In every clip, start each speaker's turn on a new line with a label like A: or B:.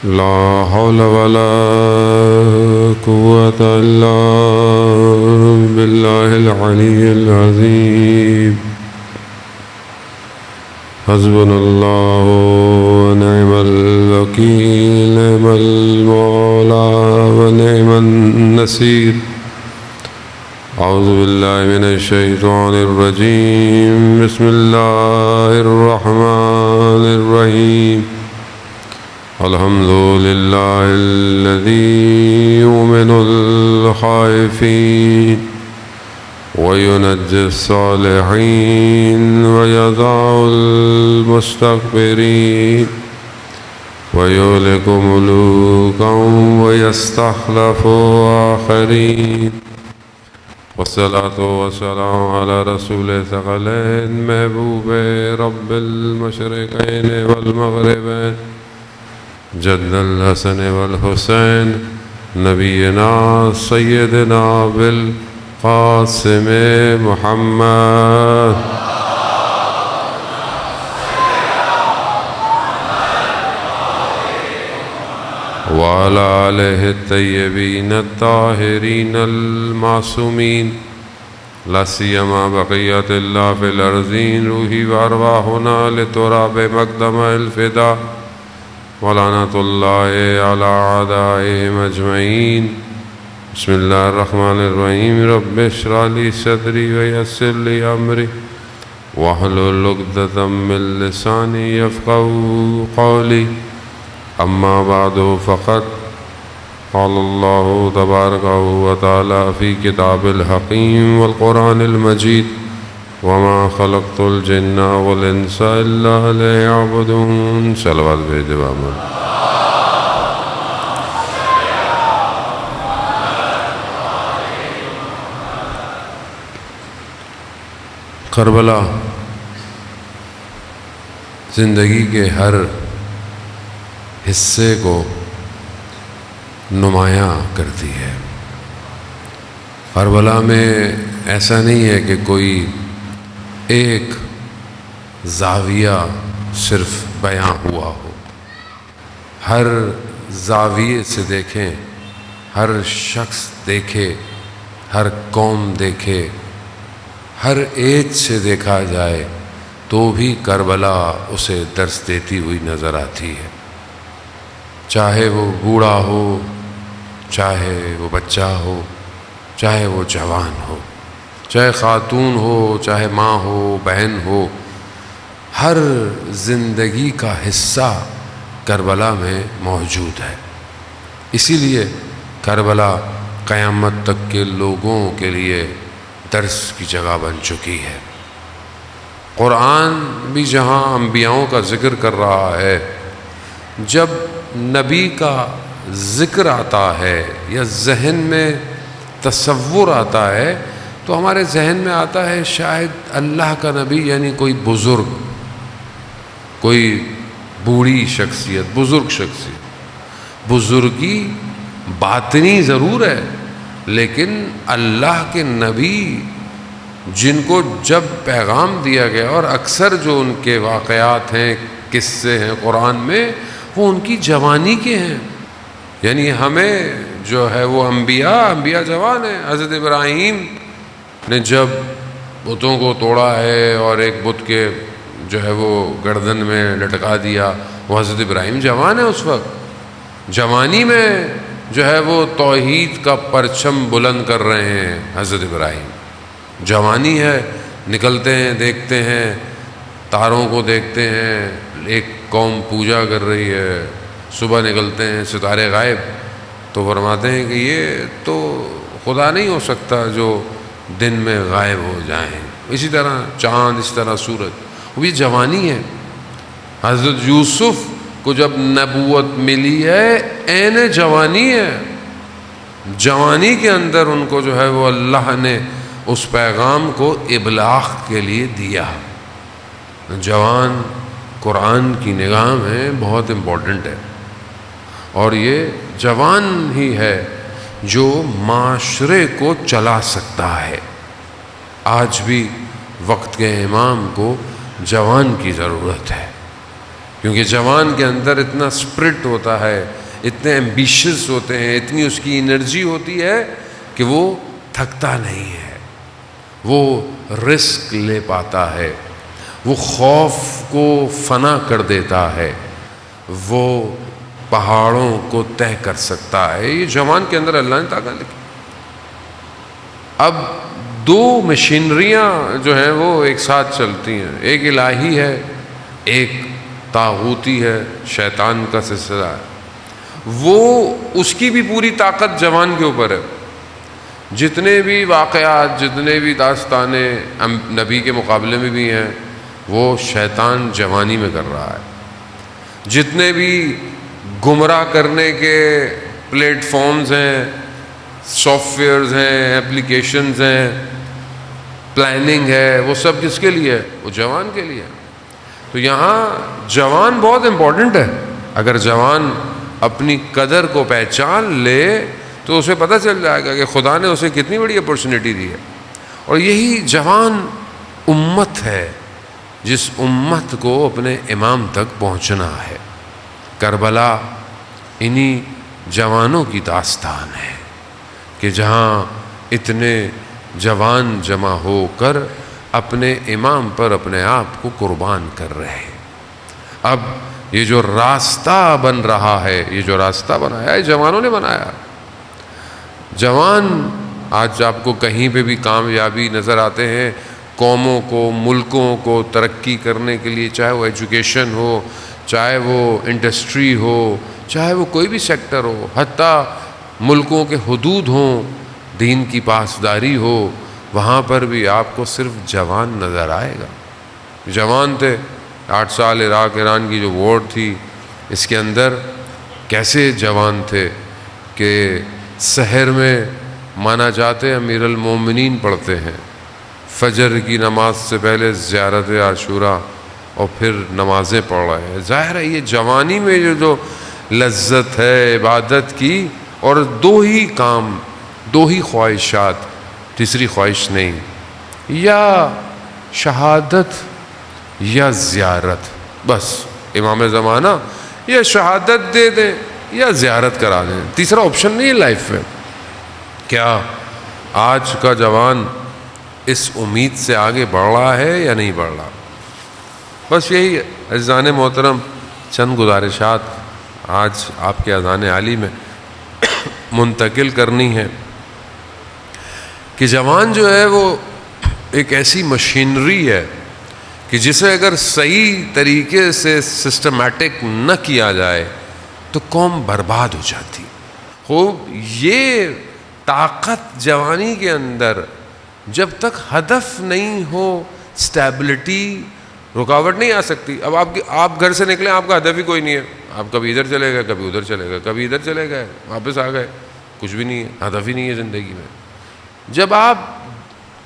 A: لا حول ولا قوة إلا بالله العلي العظيم. حسبنا الله ونعم الوكيل، نعم المولى ونعم النصير. أعوذ بالله من الشيطان الرجيم. بسم الله الرحمن الرحيم. الحمد لله الذي يؤمن الخائفين وينجي الصالحين ويضع المستكبرين ويهلك ملوكا ويستخلف آخرين. والصلاة والسلام على رسول ثقلين محبوب رب المشرقين والمغربين جد الحسن والحسين نبينا سيدنا بالقاسم محمد وعلى آله الطيبين الطاهرين المعصومين، لا سيما بقية الله في الأرضين. روحي وأرواحنا لتراب مقدم الفداء، ولعنة الله على أعدائهم أجمعين. بسم الله الرحمن الرحيم. رب اشرح لي صدري ويسر لي أمري واحلل عقدة من لساني يفقهوا قولي. أما بعد، فقد قال الله تبارك وتعالى في كتاب الحكيم والقرآن المجيد: وما خلقت الجن والانس الا ليعبدون. صلوات بھیج دے بابا. کربلا زندگی کے ہر حصے کو نمایاں کرتی ہے. کربلا میں ایسا نہیں ہے کہ کوئی ایک زاویہ صرف بیان ہوا ہو. ہر زاویے سے دیکھیں، ہر شخص دیکھے، ہر قوم دیکھے، ہر ایج سے دیکھا جائے تو بھی کربلا اسے درس دیتی ہوئی نظر آتی ہے. چاہے وہ بوڑھا ہو، چاہے وہ بچہ ہو، چاہے وہ جوان ہو، چاہے خاتون ہو، چاہے ماں ہو، بہن ہو، ہر زندگی کا حصہ کربلا میں موجود ہے. اسی لیے کربلا قیامت تک کے لوگوں کے لیے درس کی جگہ بن چکی ہے. قرآن بھی جہاں انبیاؤں کا ذکر کر رہا ہے، جب نبی کا ذکر آتا ہے یا ذہن میں تصور آتا ہے تو ہمارے ذہن میں آتا ہے شاید اللہ کا نبی یعنی کوئی بزرگ، کوئی بوڑھی شخصیت، بزرگ شخصیت. بزرگی باطنی ضرور ہے، لیکن اللہ کے نبی جن کو جب پیغام دیا گیا، اور اکثر جو ان کے واقعات ہیں، قصے ہیں قرآن میں، وہ ان کی جوانی کے ہیں. یعنی ہمیں جو ہے وہ انبیاء جوان ہیں. حضرت ابراہیم نے جب بتوں کو توڑا ہے اور ایک بت کے جو ہے وہ گردن میں لٹکا دیا، وہ حضرت ابراہیم جوان ہے. اس وقت جوانی میں جو ہے وہ توحید کا پرچم بلند کر رہے ہیں. حضرت ابراہیم جوانی ہے، نکلتے ہیں، دیکھتے ہیں، تاروں کو دیکھتے ہیں، ایک قوم پوجا کر رہی ہے. صبح نکلتے ہیں، ستارے غائب، تو فرماتے ہیں کہ یہ تو خدا نہیں ہو سکتا جو دن میں غائب ہو جائیں. اسی طرح چاند، اس طرح سورج، وہ بھی جوانی ہے. حضرت یوسف کو جب نبوت ملی ہے عین جوانی ہے. جوانی کے اندر ان کو جو ہے وہ اللہ نے اس پیغام کو ابلاغ کے لیے دیا. جوان قرآن کی نگاہ میں بہت امپورٹنٹ ہے، اور یہ جوان ہی ہے جو معاشرے کو چلا سکتا ہے. آج بھی وقت کے امام کو جوان کی ضرورت ہے. کیونکہ جوان کے اندر اتنا اسپرٹ ہوتا ہے، اتنے ایمبیشس ہوتے ہیں، اتنی اس کی انرجی ہوتی ہے کہ وہ تھکتا نہیں ہے، وہ رسک لے پاتا ہے، وہ خوف کو فنا کر دیتا ہے، وہ پہاڑوں کو طے کر سکتا ہے۔ یہ جوان کے اندر اللہ نے طاقت لکھی۔ اب دو مشینریاں جو ہیں وہ ایک ساتھ چلتی ہیں، ایک الہی ہے، ایک طاغوتی ہے، شیطان کا سلسلہ ہے۔ وہ اس کی بھی پوری طاقت جوان کے اوپر ہے۔ جتنے بھی واقعات، جتنے بھی داستانیں نبی کے مقابلے میں بھی ہیں، وہ شیطان جوانی میں کر رہا ہے۔ جتنے بھی گمراہ کرنے کے پلیٹ فارمز ہیں، سافٹ ویئرز ہیں، اپلیکیشنز ہیں، پلاننگ ہے، وہ سب کس کے لیے ہے؟ وہ جوان کے لیے ہے۔ تو یہاں جوان بہت امپورٹنٹ ہے۔ اگر جوان اپنی قدر کو پہچان لے تو اسے پتہ چل جائے گا کہ خدا نے اسے کتنی بڑی اپرچونٹی دی ہے۔ اور یہی جوان امت ہے جس امت کو اپنے امام تک پہنچنا ہے۔ کربلا انہی جوانوں کی داستان ہے کہ جہاں اتنے جوان جمع ہو کر اپنے امام پر اپنے آپ کو قربان کر رہے ہیں۔ اب یہ جو راستہ بن رہا ہے، یہ جو راستہ بنایا ہے جوانوں نے بنایا۔ جوان آج آپ کو کہیں پہ بھی کامیابی نظر آتے ہیں، قوموں کو، ملکوں کو ترقی کرنے کے لیے، چاہے وہ ایجوکیشن ہو، چاہے وہ انڈسٹری ہو، چاہے وہ کوئی بھی سیکٹر ہو، حتیٰ ملکوں کے حدود ہوں، دین کی پاسداری ہو، وہاں پر بھی آپ کو صرف جوان نظر آئے گا۔ جوان تھے۔ 8 سال عراق ایران کی جو وار تھی، اس کے اندر کیسے جوان تھے کہ سحر میں مانا جاتے امیر المومنین پڑھتے ہیں، فجر کی نماز سے پہلے زیارت عاشورہ، اور پھر نمازیں پڑھ رہے ہیں۔ ظاہر ہے یہ جوانی میں جو لذت ہے عبادت کی، اور دو ہی کام، دو ہی خواہشات، تیسری خواہش نہیں، یا شہادت یا زیارت، بس امام زمانہ یا شہادت دے دیں یا زیارت کرا دیں، تیسرا آپشن نہیں ہے لائف میں۔ کیا آج کا جوان اس امید سے آگے بڑھ رہا ہے یا نہیں بڑھ رہا؟ بس یہی عزیزان محترم چند گزارشات آج آپ کے اذان عالی میں منتقل کرنی ہے کہ جوان جو ہے وہ ایک ایسی مشینری ہے کہ جسے اگر صحیح طریقے سے سسٹمیٹک نہ کیا جائے تو قوم برباد ہو جاتی۔ خوب یہ طاقت جوانی کے اندر جب تک ہدف نہیں ہو، اسٹیبلٹی، رکاوٹ نہیں آ سکتی۔ اب آپ گھر سے نکلیں، آپ کا ہدف ہی کوئی نہیں ہے، آپ کبھی ادھر چلے گئے، کبھی ادھر چلے گئے، کبھی ادھر چلے گئے، واپس آ گئے، کچھ بھی نہیں ہے، ہدف ہی نہیں ہے زندگی میں۔ جب آپ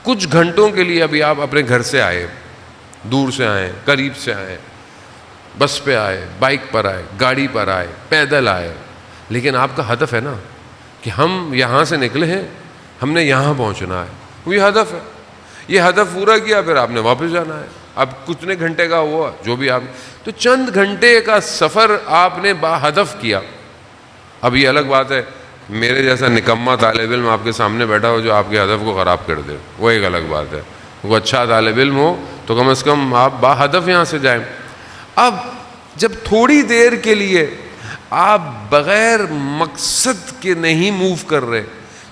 A: کچھ گھنٹوں کے لیے ابھی آپ اپنے گھر سے آئے، دور سے آئے، قریب سے آئے، بس پہ آئے، بائک پر آئے، گاڑی پر آئے، پیدل آئے، لیکن آپ کا ہدف ہے نا کہ ہم یہاں سے نکلے ہیں، ہم نے یہاں پہنچنا ہے، وہی ہدف ہے۔ یہ ہدف پورا کیا پھر آپ نے واپس جانا ہے۔ اب کتنے گھنٹے کا ہوا جو بھی آپ، تو چند گھنٹے کا سفر آپ نے با ہدف کیا۔ اب یہ الگ بات ہے میرے جیسا نکما طالب علم آپ کے سامنے بیٹھا ہو جو آپ کے ہدف کو خراب کر دے، وہ ایک الگ بات ہے۔ وہ اچھا طالب علم ہو تو کم از کم آپ با ہدف یہاں سے جائیں۔ اب جب تھوڑی دیر کے لیے آپ بغیر مقصد کے نہیں موو کر رہے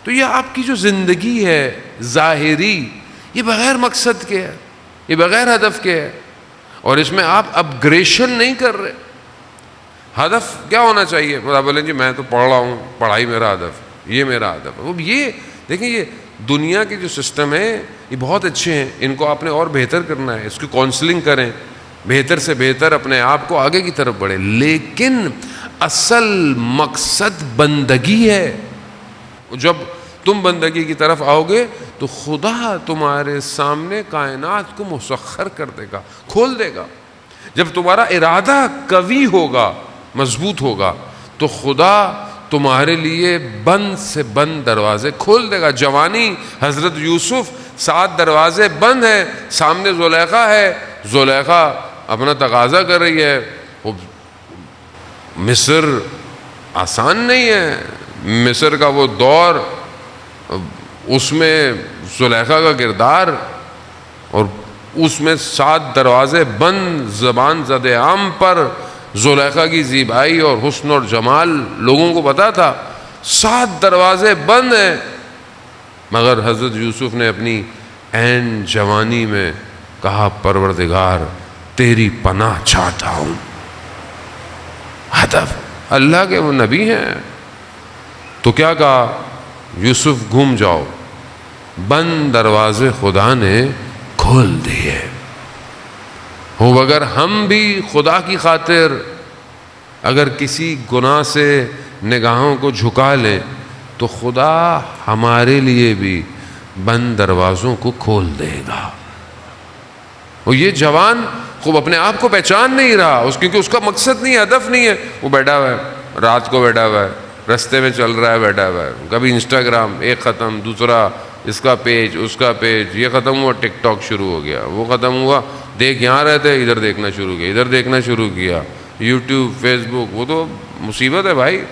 A: تو یہ آپ کی جو زندگی ہے ظاہری، یہ بغیر مقصد کے ہے، یہ بغیر ہدف کے ہے، اور اس میں آپ اپگریشن نہیں کر رہے۔ ہدف کیا ہونا چاہیے؟ آپ بولیں جی میں تو پڑھ رہا ہوں، پڑھائی میرا ہدف، یہ میرا ہدف ہے۔ وہ یہ دیکھیں، یہ دنیا کے جو سسٹم ہے یہ بہت اچھے ہیں، ان کو آپ نے اور بہتر کرنا ہے، اس کی کاؤنسلنگ کریں، بہتر سے بہتر اپنے آپ کو آگے کی طرف بڑھیں، لیکن اصل مقصد بندگی ہے۔ جب تم بندگی کی طرف آؤ گے تو خدا تمہارے سامنے کائنات کو مسخر کر دے گا، کھول دے گا۔ جب تمہارا ارادہ قوی ہوگا، مضبوط ہوگا، تو خدا تمہارے لیے بند سے بند دروازے کھول دے گا۔ جوانی حضرت یوسف، 7 دروازے بند ہیں، سامنے زلیخا ہے، زلیخا اپنا تقاضا کر رہی ہے، وہ مصر آسان نہیں ہے، مصر کا وہ دور، اس میں زلیخا کا کردار، اور اس میں 7 دروازے بند، زبان زد عام پر زلیخا کی زیبائی اور حسن اور جمال لوگوں کو پتا تھا، 7 دروازے بند ہیں، مگر حضرت یوسف نے اپنی عین جوانی میں کہا پروردگار تیری پناہ چاہتا ہوں۔ ہدف، اللہ کے وہ نبی ہیں، تو کیا کہا؟ یوسف گھوم جاؤ، بند دروازے خدا نے کھول دیے ہو۔ اگر ہم بھی خدا کی خاطر اگر کسی گناہ سے نگاہوں کو جھکا لیں تو خدا ہمارے لیے بھی بند دروازوں کو کھول دے گا۔ اور یہ جوان خوب اپنے آپ کو پہچان نہیں رہا، کیونکہ اس کا مقصد نہیں ہے، ہدف نہیں ہے، وہ بیٹھا ہوا ہے، رات کو بیٹھا ہوا ہے، رستے میں چل رہا ہے، بیٹھا ہوا ہے، کبھی انسٹاگرام ایک ختم، دوسرا اس کا پیج، اس کا پیج، یہ ختم ہوا ٹک ٹاک شروع ہو گیا، وہ ختم ہوا، دیکھ یہاں رہتے ادھر دیکھنا شروع کیا، ادھر دیکھنا شروع کیا، یوٹیوب، فیس بک، وہ تو مصیبت ہے بھائی،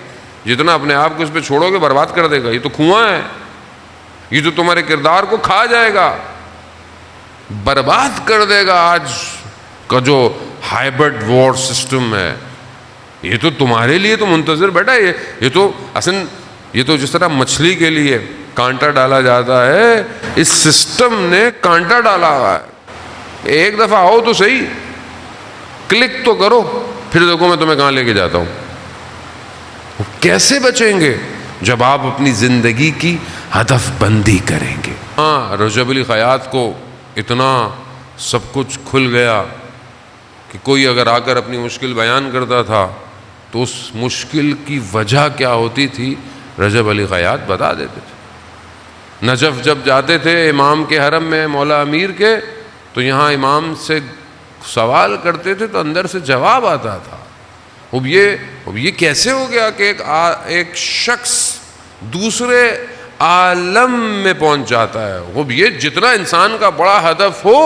A: جتنا اپنے آپ کو اس پہ چھوڑو گے برباد کر دے گا، یہ تو کنواں ہے، یہ تو تمہارے کردار کو کھا جائے گا، برباد کر دے گا۔ آج کا جو ہائبرڈ وار سسٹم ہے، یہ تو تمہارے لیے تو منتظر بیٹھا ہے، یہ تو اصل، یہ تو جس طرح مچھلی کے لیے کانٹا ڈالا جاتا ہے، اس سسٹم نے کانٹا ڈالا ہوا ہے، ایک دفعہ آؤ تو صحیح، کلک تو کرو، پھر دیکھو میں تمہیں کہاں لے کے جاتا ہوں۔ کیسے بچیں گے؟ جب آپ اپنی زندگی کی ہدف بندی کریں گے۔ ہاں، رجب علی خیاط کو اتنا سب کچھ کھل گیا کہ کوئی اگر آ کر اپنی مشکل بیان کرتا تھا تو اس مشکل کی وجہ کیا ہوتی تھی رجب علی خیاط بتا دیتے تھے۔ نجف جب جاتے تھے امام کے حرم میں، مولا امیر کے، تو یہاں امام سے سوال کرتے تھے تو اندر سے جواب آتا تھا۔ اب یہ کیسے ہو گیا کہ ایک شخص دوسرے عالم میں پہنچ جاتا ہے؟ اب یہ جتنا انسان کا بڑا ہدف ہو،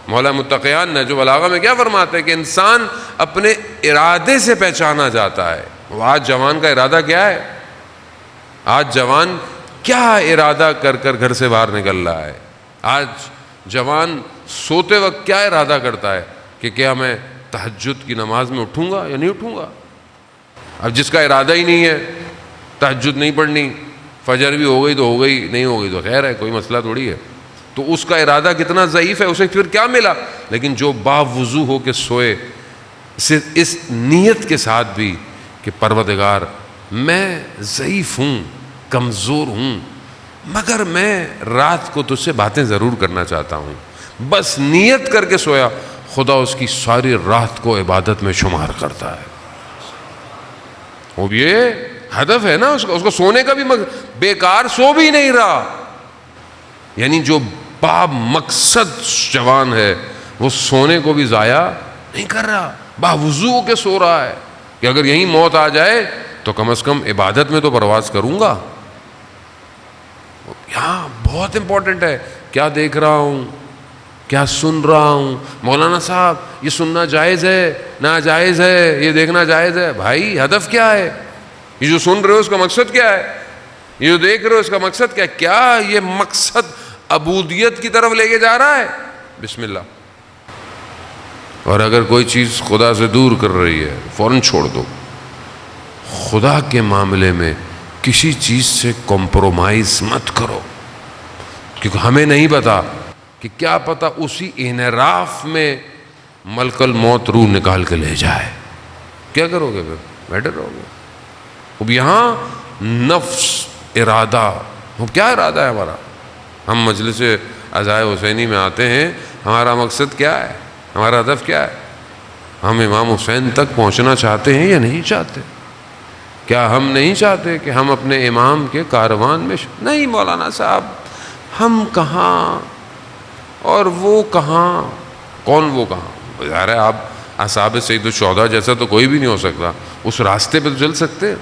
A: مولا متقیان نہج البلاغہ میں کیا فرماتے ہیں کہ انسان اپنے ارادے سے پہچانا جاتا ہے۔ وہ آج جوان کا ارادہ کیا ہے؟ آج جوان کیا ارادہ کر کر گھر سے باہر نکل رہا ہے؟ آج جوان سوتے وقت کیا ارادہ کرتا ہے کہ کیا میں تہجد کی نماز میں اٹھوں گا یا نہیں اٹھوں گا؟ اب جس کا ارادہ ہی نہیں ہے تہجد نہیں پڑھنی، فجر بھی ہو گئی تو ہو گئی، نہیں ہو گئی تو خیر ہے، کوئی مسئلہ تھوڑی ہے، تو اس کا ارادہ کتنا ضعیف ہے، اسے پھر کیا ملا؟ لیکن جو باوضو ہو کے سوئے اس نیت کے ساتھ بھی کہ پروردگار میں ضعیف ہوں، کمزور ہوں، مگر میں رات کو تجھ سے باتیں ضرور کرنا چاہتا ہوں، بس نیت کر کے سویا، خدا اس کی ساری رات کو عبادت میں شمار کرتا ہے۔ اب یہ ہدف ہے نا اس کو سونے کا بھی بیکار سو بھی نہیں رہا، یعنی جو با مقصد جوان ہے وہ سونے کو بھی ضائع نہیں کر رہا، باوضو ہو کے سو رہا ہے کہ اگر یہیں موت آ جائے تو کم از کم عبادت میں تو پرواز کروں گا۔ یہاں بہت امپورٹنٹ ہے، کیا دیکھ رہا ہوں، کیا سن رہا ہوں؟ مولانا صاحب یہ سننا جائز ہے، ناجائز ہے، یہ دیکھنا جائز ہے؟ بھائی ہدف کیا ہے؟ یہ جو سن رہے ہو اس کا مقصد کیا ہے؟ یہ جو دیکھ رہے ہو اس کا مقصد کیا ہے؟ کیا یہ مقصد عبودیت کی طرف لے کے جا رہا ہے؟ بسم اللہ۔ اور اگر کوئی چیز خدا سے دور کر رہی ہے فوراً چھوڑ دو۔ خدا کے معاملے میں کسی چیز سے کمپرومائز مت کرو، کیونکہ ہمیں نہیں پتا کہ کیا پتا اسی انحراف میں ملک الموت روح نکال کے لے جائے۔ کیا کرو گے پھر؟ بیٹھے رہو گے۔ اب یہاں نفس، ارادہ، اب کیا ارادہ ہے ہمارا؟ ہم مجلس عزائے حسینی میں آتے ہیں، ہمارا مقصد کیا ہے؟ ہمارا ہدف کیا ہے؟ ہم امام حسین تک پہنچنا چاہتے ہیں یا نہیں چاہتے؟ کیا ہم نہیں چاہتے کہ ہم اپنے امام کے کاروان میں نہیں مولانا صاحب ہم کہاں اور وہ کہاں؟ کون وہ کہاں؟ ظاہر ہے آپ اصحاب سید الشہداء جیسا تو کوئی بھی نہیں ہو سکتا، اس راستے پہ تو چل سکتے۔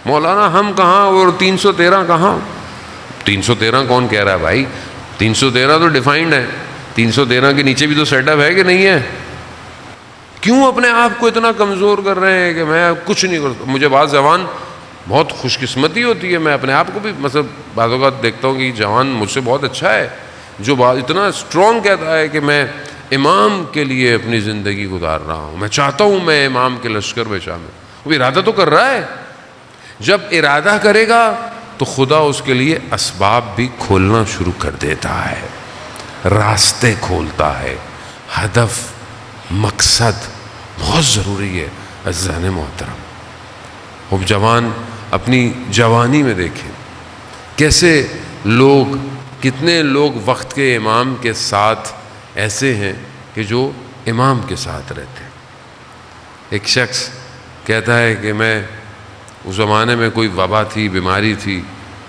A: مولانا ہم کہاں اور 313 کہاں؟ 313 کون کہہ رہا ہے بھائی؟ 313 تو ڈیفائنڈ ہے، 313 کے نیچے بھی تو سیٹ اپ ہے کہ نہیں ہے؟ کیوں اپنے آپ کو اتنا کمزور کر رہے ہیں کہ میں کچھ نہیں کرتا؟ مجھے بعض جوان بہت خوش قسمتی ہوتی ہے، میں اپنے آپ کو بھی مثلا بعض اوقات دیکھتا ہوں کہ یہ جوان مجھ سے بہت اچھا ہے جو اتنا اسٹرانگ کہتا ہے کہ میں امام کے لیے اپنی زندگی گزار رہا ہوں، میں چاہتا ہوں میں امام کے لشکر میں شامل۔ وہ ارادہ تو کر رہا ہے، جب ارادہ کرے گا تو خدا اس کے لیے اسباب بھی کھولنا شروع کر دیتا ہے، راستے کھولتا ہے۔ ہدف، مقصد بہت ضروری ہے عزیزان محترم۔ اب جوان اپنی جوانی میں دیکھیں کیسے لوگ، کتنے لوگ وقت کے امام کے ساتھ ایسے ہیں کہ جو امام کے ساتھ رہتے ہیں۔ ایک شخص کہتا ہے کہ میں اس زمانے میں کوئی وبا تھی، بیماری تھی،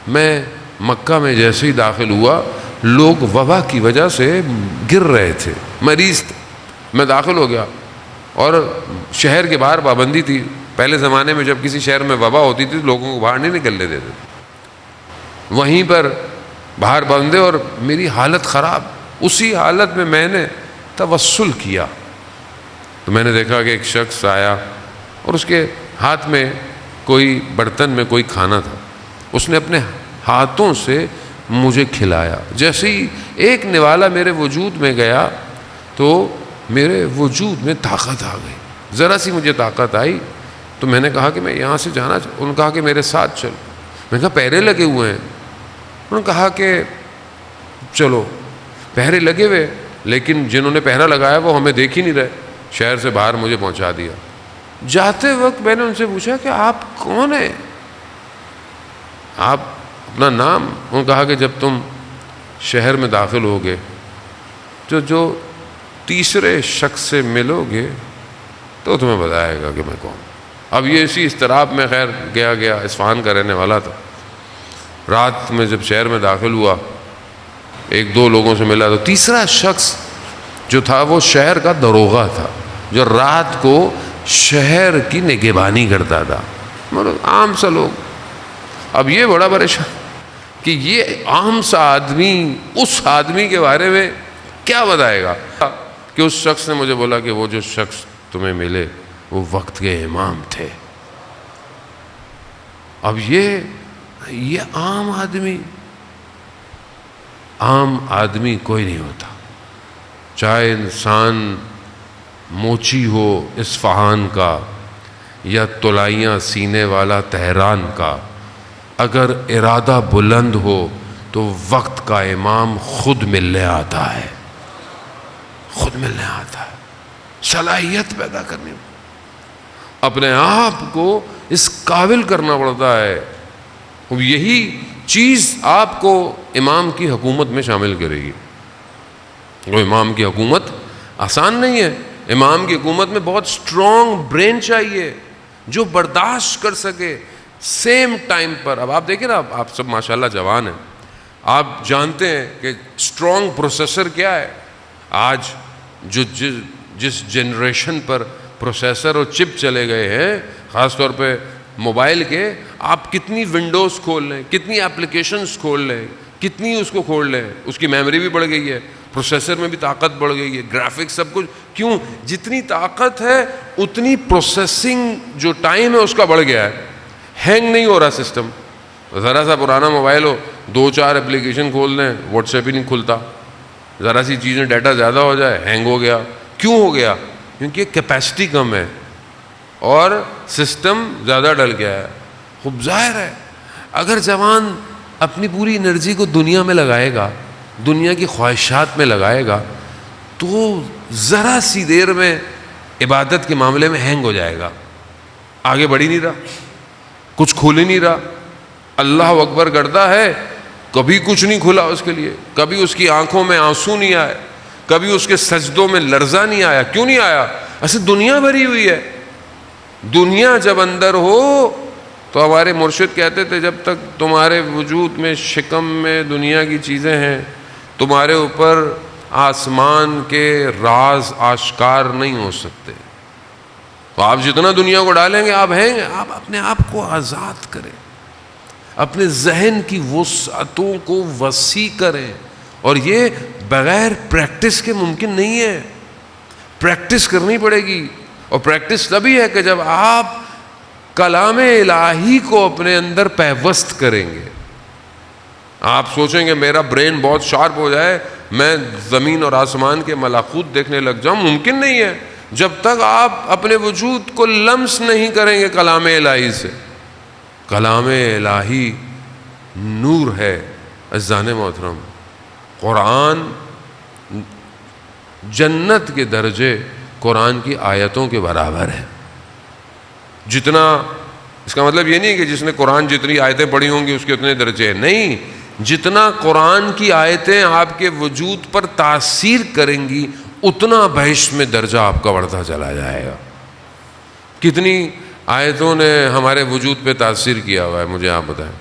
A: میں مکہ میں جیسے ہی داخل ہوا لوگ وبا کی وجہ سے گر رہے تھے، مریض تھے، میں داخل ہو گیا اور شہر کے باہر پابندی تھی۔ پہلے زمانے میں جب کسی شہر میں وبا ہوتی تھی لوگوں کو باہر نہیں نکلنے دیتے، وہیں پر باہر بندے، اور میری حالت خراب۔ اسی حالت میں میں نے توسل کیا تو میں نے دیکھا کہ ایک شخص آیا اور اس کے ہاتھ میں کوئی برتن میں کوئی کھانا تھا، اس نے اپنے ہاتھوں سے مجھے کھلایا۔ جیسے ہی ایک نوالا میرے وجود میں گیا تو میرے وجود میں طاقت آ گئی، ذرا سی مجھے طاقت آئی تو میں نے کہا کہ میں یہاں سے جانا چاہتا ہوں۔ انہوں نے کہا کہ میرے ساتھ چلو۔ میں نے کہا پہرے لگے ہوئے ہیں۔ انہوں نے کہا کہ چلو، پہرے لگے ہوئے، لیکن جنہوں نے پہرا لگایا وہ ہمیں دیکھ ہی نہیں رہے، شہر سے باہر مجھے پہنچا دیا۔ جاتے وقت میں نے ان سے پوچھا کہ آپ کون ہیں، آپ اپنا نام؟ انہوں نے کہا کہ جب تم شہر میں داخل ہوگے تو جو تیسرے شخص سے ملو گے تو تمہیں بتائے گا کہ میں کون۔ اب یہ اسی اضطراب میں خیر گیا اصفہان کا رہنے والا تھا۔ رات میں جب شہر میں داخل ہوا ایک دو لوگوں سے ملا تو تیسرا شخص جو تھا وہ شہر کا داروغہ تھا جو رات کو شہر کی نگہبانی کرتا تھا، مطلب عام سا لوگ۔ اب یہ بڑا پریشان کہ یہ عام سا آدمی اس آدمی کے بارے میں کیا بتائے گا، کہ اس شخص نے مجھے بولا کہ وہ جو شخص تمہیں ملے وہ وقت کے امام تھے۔ اب یہ عام آدمی کوئی نہیں ہوتا، چاہے انسان موچی ہو اصفہان کا یا طلائیاں سینے والا تہران کا، اگر ارادہ بلند ہو تو وقت کا امام خود ملنے آتا ہے، خود ملنے آتا ہے۔ صلاحیت پیدا کرنی، اپنے آپ کو اس قابل کرنا پڑتا ہے۔ یہی چیز آپ کو امام کی حکومت میں شامل کرے گی۔ وہ امام کی حکومت آسان نہیں ہے، امام کی حکومت میں بہت اسٹرانگ برین چاہیے جو برداشت کر سکے سیم ٹائم پر۔ اب آپ دیکھیں نا، آپ سب ماشاءاللہ جوان ہیں، آپ جانتے ہیں کہ اسٹرانگ پروسیسر کیا ہے۔ آج جو جس جنریشن پر پروسیسر اور چپ چلے گئے ہیں، خاص طور پہ موبائل کے، آپ کتنی ونڈوز کھول لیں، کتنی اپلیکیشنز کھول لیں، کتنی اس کو کھول لیں، اس کی میموری بھی بڑھ گئی ہے، پروسیسر میں بھی طاقت بڑھ گئی ہے، گرافکس سب کچھ۔ کیوں؟ جتنی طاقت ہے اتنی پروسیسنگ جو ٹائم ہے اس کا بڑھ گیا ہے، ہینگ نہیں ہو رہا سسٹم۔ ذرا سا پرانا موبائل ہو، 2-4 اپلیکیشن کھول لیں، واٹس ایپ ہی نہیں کھلتا، ذرا سی چیزیں ڈیٹا زیادہ ہو جائے ہینگ ہو گیا۔ کیوں ہو گیا؟ کیونکہ کیپیسٹی کم ہے اور سسٹم زیادہ ڈل گیا ہے۔ خوب ظاہر ہے اگر جوان اپنی پوری انرجی کو دنیا میں لگائے گا، دنیا کی خواہشات میں لگائے گا، تو ذرا سی دیر میں عبادت کے معاملے میں ہینگ ہو جائے گا، آگے بڑھ ہی نہیں رہا، کچھ کھول ہی نہیں رہا۔ اللہ اکبر کرتا ہے، کبھی کچھ نہیں کھلا اس کے لیے، کبھی اس کی آنکھوں میں آنسو نہیں آئے، کبھی اس کے سجدوں میں لرزہ نہیں آیا۔ کیوں نہیں آیا؟ ایسے دنیا بھری ہوئی ہے۔ دنیا جب اندر ہو تو ہمارے مرشد کہتے تھے جب تک تمہارے وجود میں شکم میں دنیا کی چیزیں ہیں، تمہارے اوپر آسمان کے راز آشکار نہیں ہو سکتے۔ تو آپ جتنا دنیا کو ڈالیں گے آپ ہیں گے۔ آپ اپنے آپ کو آزاد کریں، اپنے ذہن کی وسعتوں کو وسیع کریں، اور یہ بغیر پریکٹس کے ممکن نہیں ہے، پریکٹس کرنی پڑے گی۔ اور پریکٹس تبھی ہے کہ جب آپ کلام الہی کو اپنے اندر پیوست کریں گے. آپ سوچیں گے میرا برین بہت شارپ ہو جائے, میں زمین اور آسمان کے ملاکوت دیکھنے لگ جاؤں, ممکن نہیں ہے جب تک آپ اپنے وجود کو لمس نہیں کریں گے کلام الہی سے. کلام الہی نور ہے عزیزان محترم. قرآن جنت کے درجے قرآن کی آیتوں کے برابر ہے. جتنا, اس کا مطلب یہ نہیں کہ جس نے قرآن جتنی آیتیں پڑھی ہوں گی اس کے اتنے درجے ہیں, نہیں, جتنا قرآن کی آیتیں آپ کے وجود پر تاثیر کریں گی اتنا بہشت میں درجہ آپ کا بڑھتا چلا جائے گا. کتنی آیتوں نے ہمارے وجود پہ تاثیر کیا ہوا ہے مجھے آپ بتائیں.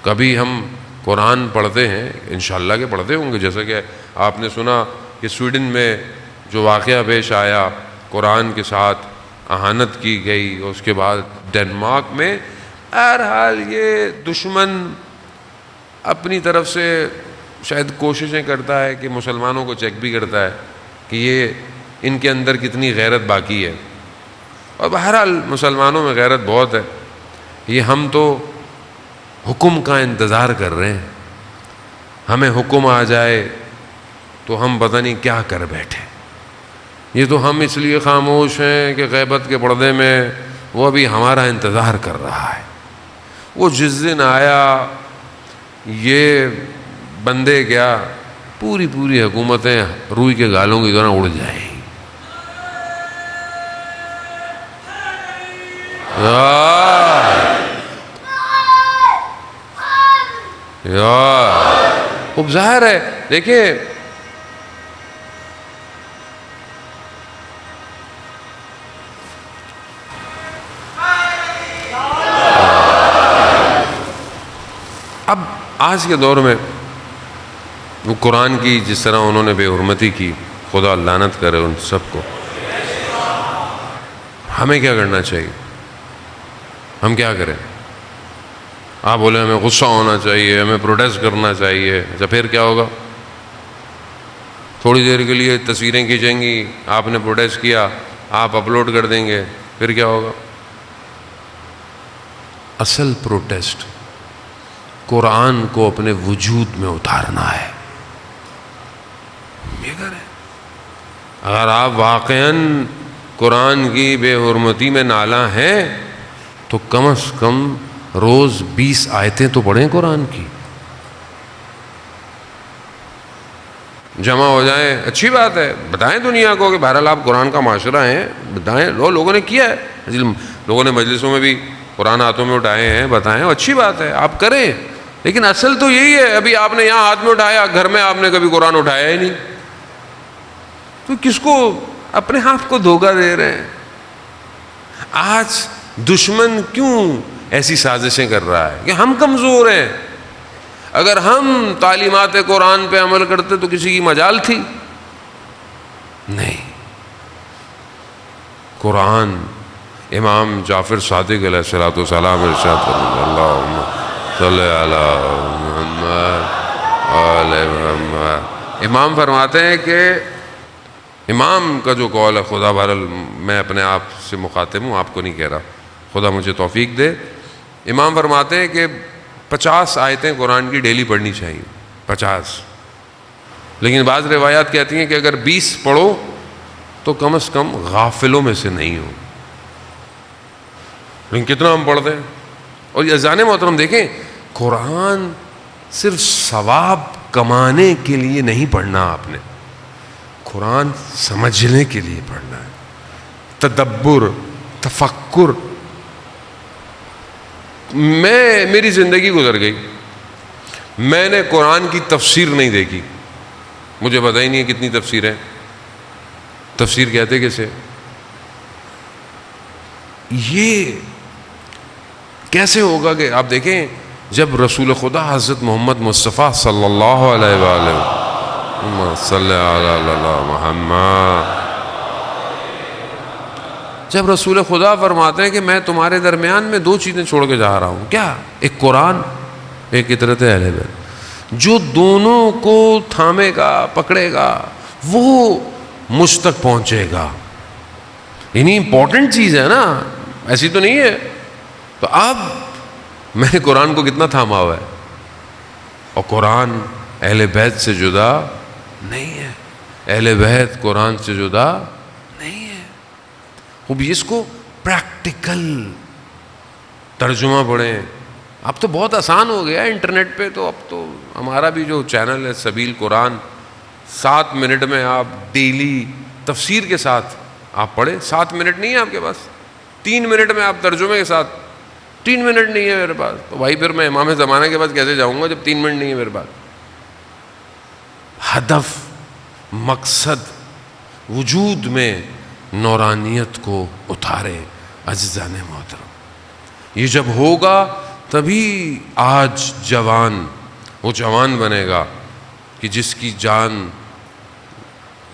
A: کبھی ہم قرآن پڑھتے ہیں, انشاءاللہ کہ پڑھتے ہوں گے, جیسا کہ آپ نے سنا کہ سویڈن میں جو واقعہ پیش آیا, قرآن کے ساتھ اہانت کی گئی, اس کے بعد ڈنمارک میں. بہرحال یہ دشمن اپنی طرف سے شاید کوششیں کرتا ہے کہ مسلمانوں کو چیک بھی کرتا ہے کہ یہ ان کے اندر کتنی غیرت باقی ہے. اور بہرحال مسلمانوں میں غیرت بہت ہے. یہ ہم تو حکم کا انتظار کر رہے ہیں, ہمیں حکم آ جائے تو ہم پتہ نہیں کیا کر بیٹھے. یہ تو ہم اس لیے خاموش ہیں کہ غیبت کے پردے میں وہ ابھی ہمارا انتظار کر رہا ہے. وہ جس دن آیا یہ بندے کیا پوری حکومتیں روئی کے گالوں کی طرح اڑ جائیں. اب ظاہر ہے, دیکھیں اب آج کے دور میں وہ قرآن کی جس طرح انہوں نے بے حرمتی کی, خدا لعنت کرے ان سب کو. ہمیں کیا کرنا چاہیے؟ ہم کیا کریں؟ آپ بولے ہمیں غصہ ہونا چاہیے, ہمیں پروٹیسٹ کرنا چاہیے. اچھا پھر کیا ہوگا؟ تھوڑی دیر کے لیے تصویریں کھینچیں گی, آپ نے پروٹیسٹ کیا, آپ اپلوڈ کر دیں گے, پھر کیا ہوگا؟ اصل پروٹیسٹ قرآن کو اپنے وجود میں اتارنا ہے. یہ کریں. اگر آپ واقعاً قرآن کی بے حرمتی میں نالاں ہیں تو کم از کم روز 20 آیتیں تو پڑھیں قرآن کی. جمع ہو جائیں, اچھی بات ہے, بتائیں دنیا کو کہ بہرحال آپ قرآن کا معاشرہ ہیں, بتائیں. لوگوں نے کیا ہے, لوگوں نے مجلسوں میں بھی قرآن ہاتھوں میں اٹھائے ہیں, بتائیں, اچھی بات ہے, آپ کریں. لیکن اصل تو یہی ہے. ابھی آپ نے یہاں ہاتھ میں اٹھایا, گھر میں آپ نے کبھی قرآن اٹھایا ہی نہیں, تو کس کو اپنے ہاتھ کو دھوکہ دے رہے ہیں؟ آج دشمن کیوں ایسی سازشیں کر رہا ہے کہ ہم کمزور ہیں. اگر ہم تعلیمات قرآن پہ عمل کرتے تو کسی کی مجال تھی؟ نہیں. قرآن امام جعفر صادق علیہ الصلوۃ والسلام ارشاد فرماتے ہیں, اللہم صلی علی محمد وعلی محمد. امام فرماتے ہیں کہ امام کا جو قول ہے, خدا بہرحال میں اپنے آپ سے مخاطب ہوں, آپ کو نہیں کہہ رہا, خدا مجھے توفیق دے. امام فرماتے ہیں کہ 50 آیتیں قرآن کی ڈیلی پڑھنی چاہیے, 50. لیکن بعض روایات کہتی ہیں کہ اگر 20 پڑھو تو کم از کم غافلوں میں سے نہیں ہو. لیکن کتنا ہم پڑھتے ہیں. اور یہ اذان محترم دیکھیں, قرآن صرف ثواب کمانے کے لیے نہیں پڑھنا, آپ نے قرآن سمجھنے کے لیے پڑھنا ہے. تدبر, تفکر. میری زندگی گزر گئی, میں نے قرآن کی تفسیر نہیں دیکھی, مجھے پتہ ہی نہیں ہے کتنی تفسیر ہے. تفسیر کہتے کسے؟ یہ کیسے ہوگا کہ آپ دیکھیں جب رسول خدا حضرت محمد مصطفیٰ صلی اللہ علیہ وآلہ صلی اللہ محمد, جب رسول خدا فرماتے ہیں کہ میں تمہارے درمیان میں 2 چیزیں چھوڑ کے جا رہا ہوں, کیا؟ ایک قرآن, ایک اطرت اہل بیت. جو دونوں کو تھامے گا, پکڑے گا, وہ مجھ تک پہنچے گا. یعنی امپورٹنٹ چیز ہے نا، ایسی تو نہیں ہے. تو اب میں نے قرآن کو کتنا تھاما ہوا ہے، اور قرآن اہل بیت سے جدا نہیں ہے، اہل بیت قرآن سے جدا نہیں ہے. اب اس کو پریکٹیکل ترجمہ پڑھیں. اب تو بہت آسان ہو گیا انٹرنیٹ پہ، تو اب تو ہمارا بھی جو چینل ہے سبیل قرآن، 7 منٹ میں آپ ڈیلی تفسیر کے ساتھ آپ پڑھیں. 7 منٹ نہیں ہے آپ کے پاس، 3 منٹ میں آپ ترجمے کے ساتھ. 3 منٹ نہیں ہے میرے پاس، تو بھائی پھر میں امام زمانہ کے پاس کیسے جاؤں گا جب 3 منٹ نہیں ہے میرے پاس. ہدف، مقصد، وجود میں نورانیت کو اتارے. عزیزان محترم، یہ جب ہوگا تبھی آج جوان وہ جوان بنے گا کہ جس کی جان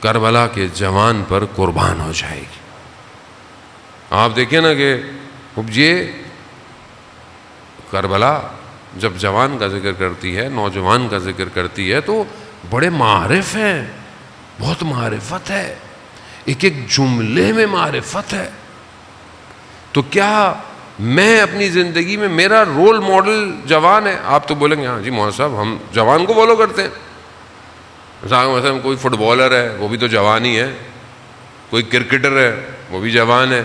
A: کربلا کے جوان پر قربان ہو جائے گی. آپ دیکھیں نا کہ یہ کربلا جب جوان کا ذکر کرتی ہے، نوجوان کا ذکر کرتی ہے، تو بڑے معارف ہیں، بہت معرفت ہے، ایک ایک جملے میں معرفت ہے. تو کیا میں اپنی زندگی میں میرا رول ماڈل جوان ہے؟ آپ تو بولیں گے ہاں جی مولانا صاحب ہم جوان کو فالو کرتے ہیں. مثلا کوئی فٹ بالر ہے وہ بھی تو جوان ہی ہے، کوئی کرکٹر ہے وہ بھی جوان ہے،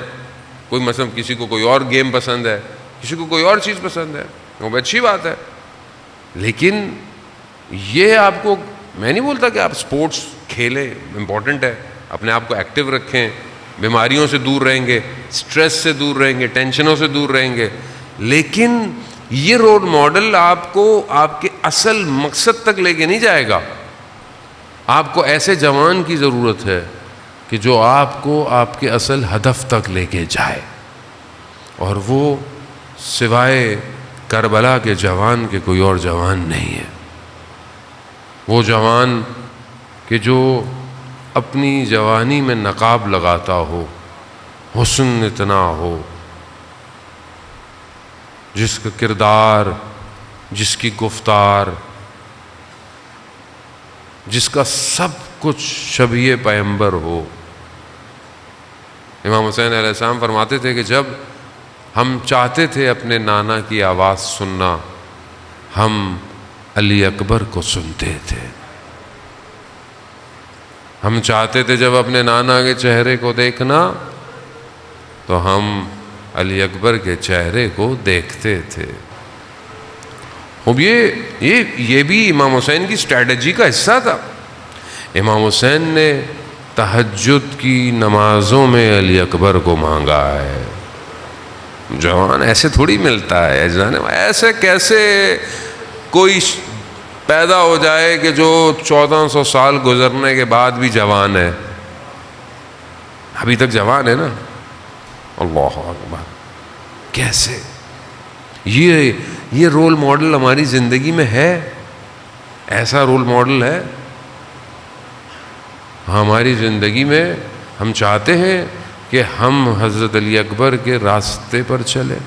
A: کوئی مثلا کسی کو کوئی اور گیم پسند ہے، کسی کو کوئی اور چیز پسند ہے، وہ بھی اچھی بات ہے. لیکن یہ آپ کو، میں نہیں بولتا کہ آپ سپورٹس کھیلیں، امپورٹنٹ ہے، اپنے آپ کو ایکٹیو رکھیں، بیماریوں سے دور رہیں گے، سٹریس سے دور رہیں گے، ٹینشنوں سے دور رہیں گے. لیکن یہ رول ماڈل آپ کو آپ کے اصل مقصد تک لے کے نہیں جائے گا. آپ کو ایسے جوان کی ضرورت ہے کہ جو آپ کو آپ کے اصل ہدف تک لے کے جائے، اور وہ سوائے کربلا کے جوان کے کوئی اور جوان نہیں ہے. وہ جوان کہ جو اپنی جوانی میں نقاب لگاتا ہو، حسن اتنا ہو، جس کا کردار، جس کی گفتار، جس کا سب کچھ شبیہ پیغمبر ہو. امام حسین علیہ السلام فرماتے تھے کہ جب ہم چاہتے تھے اپنے نانا کی آواز سننا، ہم علی اکبر کو سنتے تھے. ہم چاہتے تھے جب اپنے نانا کے چہرے کو دیکھنا تو ہم علی اکبر کے چہرے کو دیکھتے تھے. اب یہ بھی امام حسین کی اسٹریٹجی کا حصہ تھا. امام حسین نے تہجد کی نمازوں میں علی اکبر کو مانگا ہے. جوان ایسے تھوڑی ملتا ہے، ایسے کیسے کوئی پیدا ہو جائے کہ جو 1400 سال گزرنے کے بعد بھی جوان ہے؟ ابھی تک جوان ہے نا. اللہ اکبر، کیسے یہ رول ماڈل ہماری زندگی میں ہے؟ ایسا رول ماڈل ہے ہماری زندگی میں؟ ہم چاہتے ہیں کہ ہم حضرت علی اکبر کے راستے پر چلیں.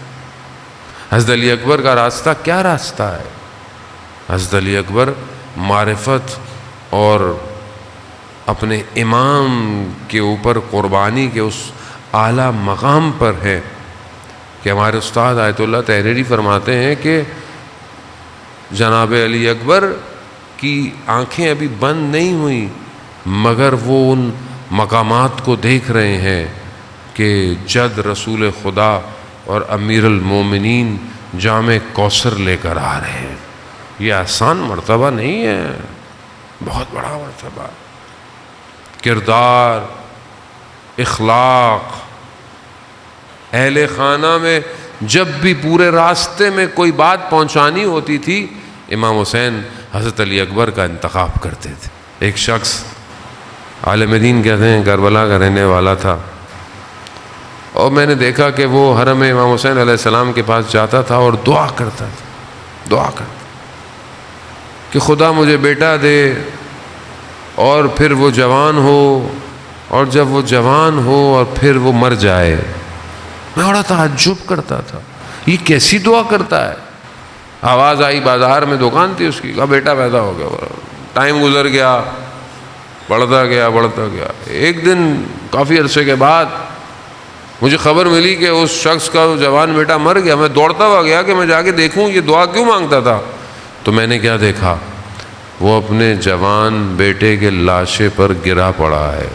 A: حضرت علی اکبر کا راستہ کیا راستہ ہے؟ حضرت علی اکبر معرفت اور اپنے امام کے اوپر قربانی کے اس اعلیٰ مقام پر ہے کہ ہمارے استاد آیت اللہ تحریری فرماتے ہیں کہ جناب علی اکبر کی آنکھیں ابھی بند نہیں ہوئیں مگر وہ ان مقامات کو دیکھ رہے ہیں کہ جد رسول خدا اور امیر المومنین جام کوثر لے کر آ رہے ہیں. یہ آسان مرتبہ نہیں ہے، بہت بڑا مرتبہ. کردار، اخلاق، اہل خانہ میں جب بھی پورے راستے میں کوئی بات پہنچانی ہوتی تھی، امام حسین حضرت علی اکبر کا انتخاب کرتے تھے. ایک شخص عالم دین کہتے ہیں کربلا کا رہنے والا تھا، اور میں نے دیکھا کہ وہ حرم امام حسین علیہ السلام کے پاس جاتا تھا اور دعا کرتا کہ خدا مجھے بیٹا دے اور پھر وہ جوان ہو، اور جب وہ جوان ہو اور پھر وہ مر جائے. میں بڑا تعجب کرتا تھا، یہ کیسی دعا کرتا ہے؟ آواز آئی، بازار میں دکان تھی اس کی، کہا بیٹا پیدا ہو گیا. ٹائم گزر گیا، بڑھتا گیا. ایک دن کافی عرصے کے بعد مجھے خبر ملی کہ اس شخص کا جوان بیٹا مر گیا، میں دوڑتا ہوا گیا کہ میں جا کے دیکھوں یہ دعا کیوں مانگتا تھا. تو میں نے کیا دیکھا، وہ اپنے جوان بیٹے کے لاشے پر گرا پڑا ہے.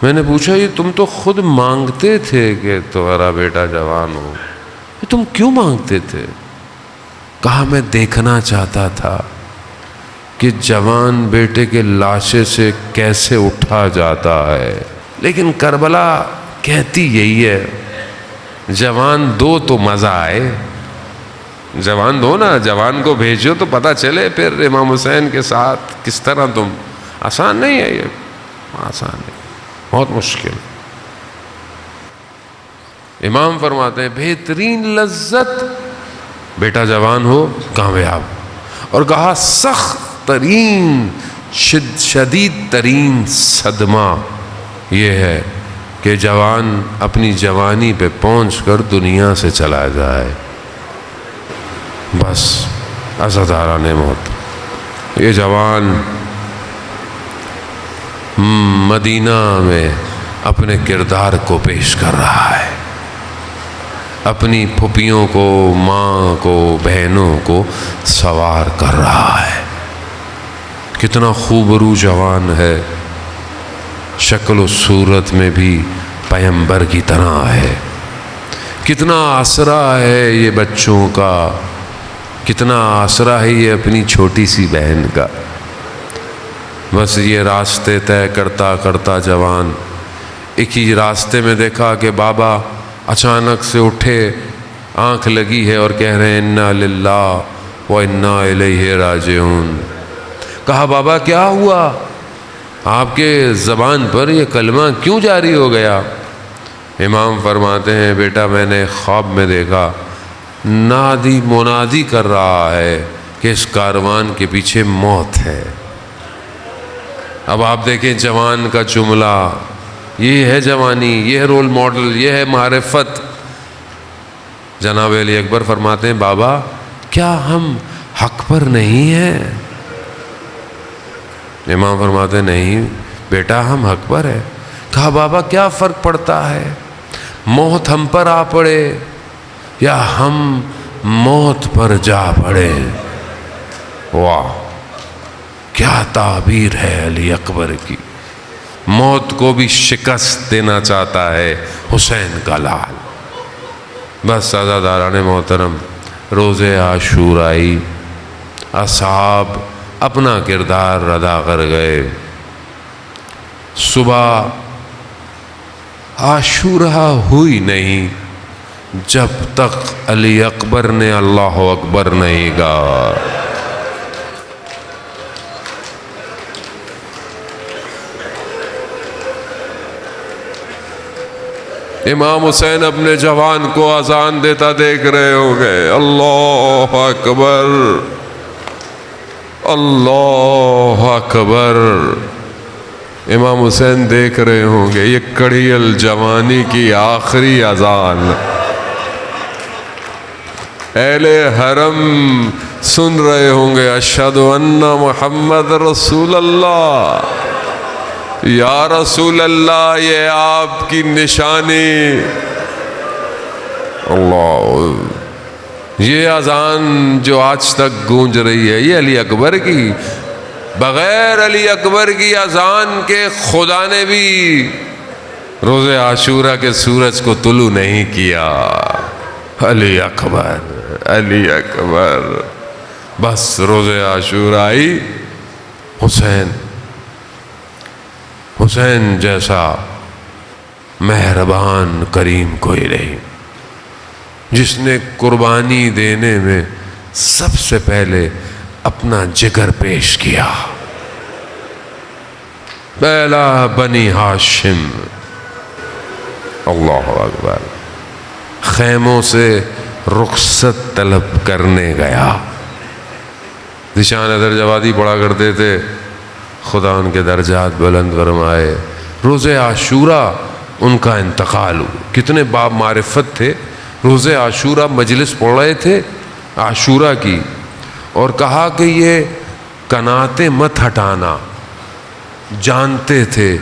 A: میں نے پوچھا یہ تم تو خود مانگتے تھے کہ تمہارا بیٹا جوان ہو، یہ تم کیوں مانگتے تھے؟ کہا میں دیکھنا چاہتا تھا کہ جوان بیٹے کے لاشے سے کیسے اٹھا جاتا ہے. لیکن کربلا کہتی یہی ہے، جوان دو تو مزہ آئے. جوان دو نا، جوان کو بھیجو تو پتہ چلے پھر امام حسین کے ساتھ کس طرح تم. آسان نہیں ہے یہ، آسان نہیں، بہت مشکل. امام فرماتے ہیں بہترین لذت بیٹا جوان ہو، کامیاب. اور کہا سخت ترین شدید ترین صدمہ یہ ہے کہ جوان اپنی جوانی پہ پہنچ کر دنیا سے چلا جائے. بس عزاداران موت، یہ جوان مدینہ میں اپنے کردار کو پیش کر رہا ہے، اپنی پھپھیوں کو، ماں کو، بہنوں کو سوار کر رہا ہے. کتنا خوبرو جوان ہے، شکل و صورت میں بھی پیغمبر کی طرح ہے. کتنا آسرا ہے یہ بچوں کا، کتنا آسرا ہے یہ اپنی چھوٹی سی بہن کا. بس یہ راستے طے کرتا کرتا جوان ایک ہی راستے میں دیکھا کہ بابا اچانک سے اٹھے، آنکھ لگی ہے اور کہہ رہے ہیں انا للہ و انا الیہ راجعون. کہا بابا کیا ہوا، آپ کے زبان پر یہ کلمہ کیوں جاری ہو گیا؟ امام فرماتے ہیں بیٹا میں نے خواب میں دیکھا نادی منادی کر رہا ہے کہ اس کاروان کے پیچھے موت ہے. اب آپ دیکھیں جوان کا جملہ، یہ ہے جوانی، یہ ہے رول ماڈل، یہ ہے معرفت. جناب علی اکبر فرماتے ہیں بابا کیا ہم حق پر نہیں ہیں؟ امام فرماتے ہیں نہیں بیٹا ہم حق پر ہیں. کہا بابا کیا فرق پڑتا ہے، موت ہم پر آ پڑے یا ہم موت پر جا پڑے؟ واہ کیا تعبیر ہے علی اکبر کی. موت کو بھی شکست دینا چاہتا ہے حسین کا لال. بس عزاداران محترم، روز عاشورائی اصحاب اپنا کردار ادا کر گئے. صبح عاشورہ ہوئی نہیں جب تک علی اکبر نے اللہ اکبر نہیں کہا. امام حسین اپنے جوان کو اذان دیتا دیکھ رہے ہوں گے، اللہ اکبر اللہ اکبر. امام حسین دیکھ رہے ہوں گے یہ کڑی الجوانی کی آخری اذان. اہل حرم سن رہے ہوں گے اشہد ان محمد رسول اللہ، یا رسول اللہ یہ آپ کی نشانی. اللہ، یہ اذان جو آج تک گونج رہی ہے یہ علی اکبر کی. بغیر علی اکبر کی اذان کے خدا نے بھی روز عاشورہ کے سورج کو طلوع نہیں کیا. علی اکبر علی اکبر. بس روز عاشورہ آئی، حسین جیسا مہربان کریم کوئی نہیں، جس نے قربانی دینے میں سب سے پہلے اپنا جگر پیش کیا. پہلا بنی ہاشم. اللہ اکبر. خیموں سے رخصت طلب کرنے گیا. ذیشان حیدر جوادی پڑھا کرتے تھے، خدا ان کے درجات بلند فرمائے. روز عاشورہ ان کا انتقال ہوا. کتنے باب معرفت تھے. روز عاشورہ مجلس پڑھ رہے تھے عاشورہ کی، اور کہا کہ یہ کناتیں مت ہٹانا، جانتے تھے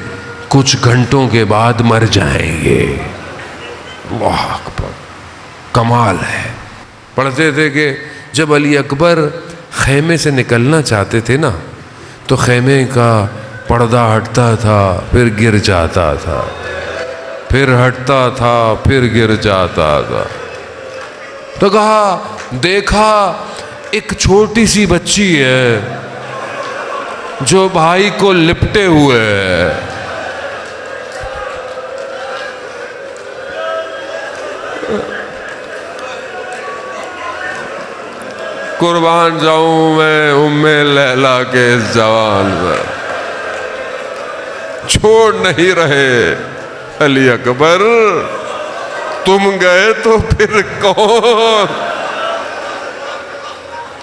A: کچھ گھنٹوں کے بعد مر جائیں گے۔ اللہ اکبر، کمال ہے۔ پڑھتے تھے کہ جب علی اکبر خیمے سے نکلنا چاہتے تھے نا تو خیمے کا پردہ ہٹتا تھا پھر گر جاتا تھا، پھر ہٹتا تھا پھر گر جاتا تھا۔ تو کہا دیکھا ایک چھوٹی سی بچی ہے جو بھائی کو لپٹے ہوئے ہے، قربان جاؤں میں ام لیلا کے اس جوان پر، چھوڑ نہیں رہے علی اکبر، تم گئے تو پھر کون؟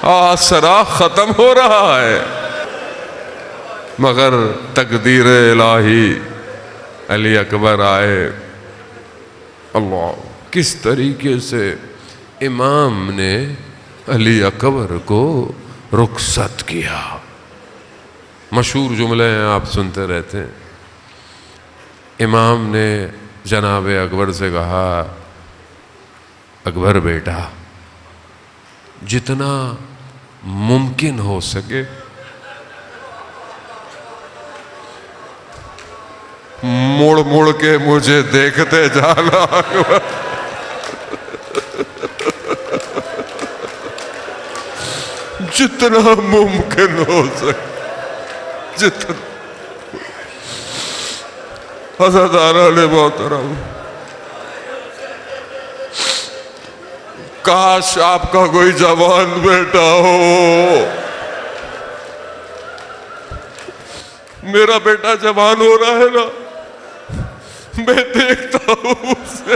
A: آسرا ختم ہو رہا ہے۔ مگر تقدیر الہی علی اکبر آئے۔ اللہ، کس طریقے سے امام نے علی اکبر کو رخصت کیا۔ مشہور جملے ہیں، آپ سنتے رہتے ہیں۔ امام نے جناب اکبر سے کہا اکبر بیٹا، جتنا ممکن ہو سکے مڑ مڑ کے مجھے دیکھتے جانا۔ جتنا ممکن ہو سکے، جتنا۔ حضرت علی محترم، کاش آپ کا کوئی جوان بیٹا ہو۔ میرا بیٹا جوان ہو رہا ہے نا، میں دیکھتا ہوں اسے،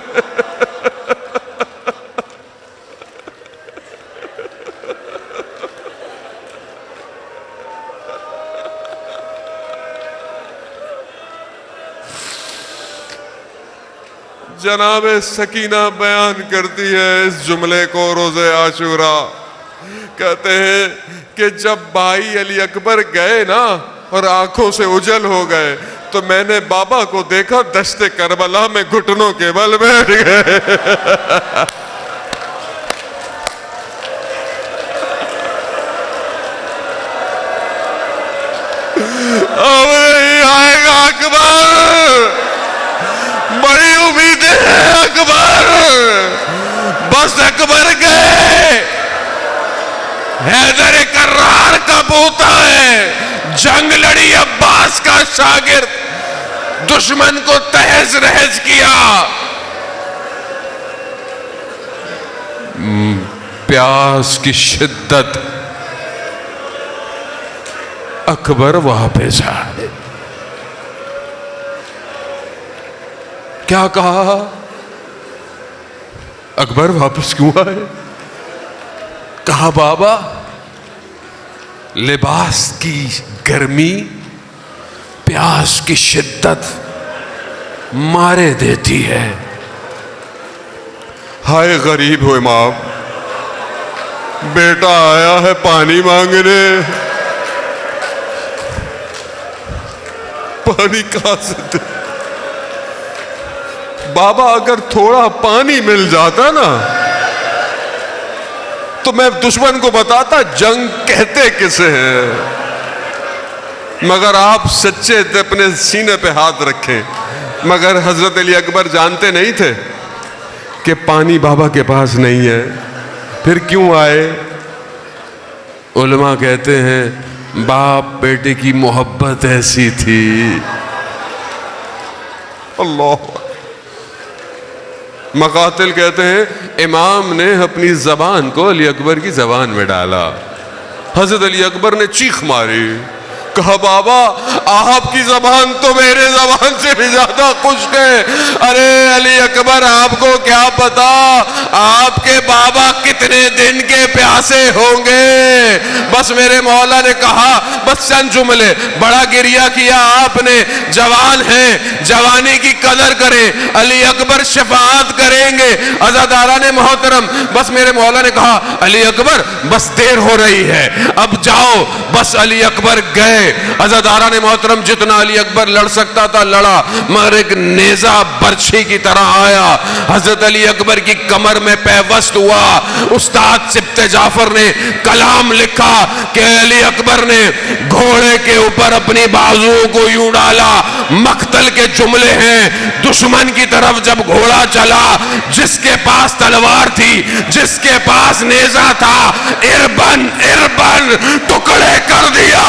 A: جناب سکینہ بیان کرتی ہے اس جملے کو روز عاشوراء، کہتے ہیں کہ جب بھائی علی اکبر گئے نا اور آنکھوں سے اجل ہو گئے تو میں نے بابا کو دیکھا دشت کربلا میں گھٹنوں کے بل بیٹھ گئے۔ اب نہیں آئے گا اکبر، بڑی امید ہے اکبر، بس اکبر گئے۔ حیدر کرار کا پوتا ہے، جنگ لڑی عباس کا شاگرد، دشمن کو تہز رہز کیا۔ پیاس کی شدت، اکبر واپس آئے۔ کیا کہا؟ اکبر واپس کیوں آئے؟ کہا بابا لباس کی گرمی پیاس کی شدت مارے دیتی ہے۔ ہائے غریب ہو امام، بیٹا آیا ہے پانی مانگنے، پانی کہاں سے دے؟ بابا اگر تھوڑا پانی مل جاتا نا تو میں دشمن کو بتاتا جنگ کہتے کسے ہیں، مگر آپ سچے تھے، اپنے سینے پہ ہاتھ رکھیں۔ مگر حضرت علی اکبر جانتے نہیں تھے کہ پانی بابا کے پاس نہیں ہے، پھر کیوں آئے؟ علماء کہتے ہیں باپ بیٹے کی محبت ایسی تھی۔ اللہ، مقاتل کہتے ہیں امام نے اپنی زبان کو علی اکبر کی زبان میں ڈالا۔ حضرت علی اکبر نے چیخ ماری، کہا بابا آپ کی زبان تو میرے زبان سے بھی زیادہ خشک ہے۔ ارے علی اکبر، آپ کو کیا پتا آپ کے بابا کتنے دن کے پیاسے ہوں گے؟ بس میرے مولا نے کہا، بس چند جملے، بڑا گریہ کیا آپ نے، جوان ہیں، جوانی کی قدر کریں، علی اکبر شفاعت کریں گے۔ عزاداران محترم، بس میرے مولا نے کہا علی اکبر بس دیر ہو رہی ہے، اب جاؤ۔ بس علی اکبر گئے گئے. عزاداران محترم جتنا علی اکبر لڑ سکتا تھا لڑا, مگر ایک نیزہ برچھی کی طرح آیا, حضرت علی اکبر کی کمر میں پیوست ہوا. استاد سبط جعفر نے کلام لکھا کہ علی اکبر نے گھوڑے کے اوپر اپنی بازوؤں کو یوں ڈالا. مقتل کے جملے ہیں, دشمن کی طرف جب گھوڑا چلا, جس کے پاس تلوار تھی, جس کے پاس نیزہ تھا, اربن اربن ٹکڑے کر دیا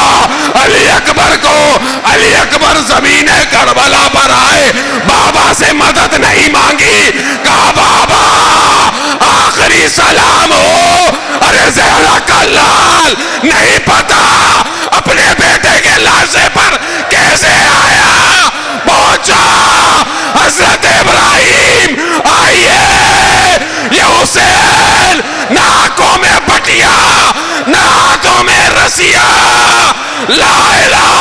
A: علی اکبر کو. علی اکبر زمین کربلا پر آئے, بابا سے مدد نہیں مانگی, کہا بابا آخری سلام ہو. ارے زہرا کا لال نہیں پتا اپنے بیٹے کے لاشے پر کیسے آیا, پہنچا حضرت ابراہیم آئیے. یہ حسین نہ آنکھوں میں بٹیا نہ ہاتھوں میں رسیا, لا الہ